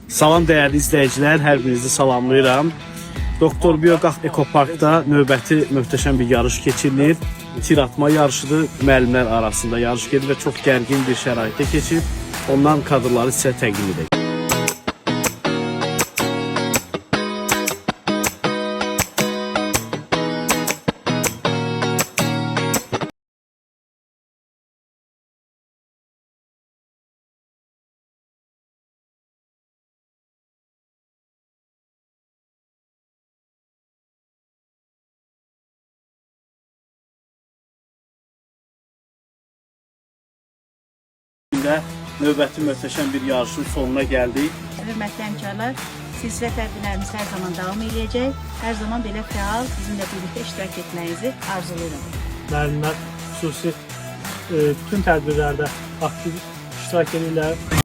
Salam dəyərli izləyicilər, hər birinizi salamlayıram. Doktor Bioqaf Ekoparkda növbəti möhtəşəm bir yarış keçirilir. Tir atma yarışıdır, müəllimlər arasında yarış gedir və çox gərgin bir şəraitdə keçir. Ondan kadrları sizə təqdim edək. Növbəti möhtəşəm bir yarışın sonuna gəldik. Hörmətli həmkarlar, silsilə tədbirlərimiz hər zaman davam edəcək. Hər zaman belə fəal, bizimlə birlikdə iştirak etməyinizi arzulayıram. Müəllimlər xüsusi bütün tədbirlərdə aktiv iştirak edirlər.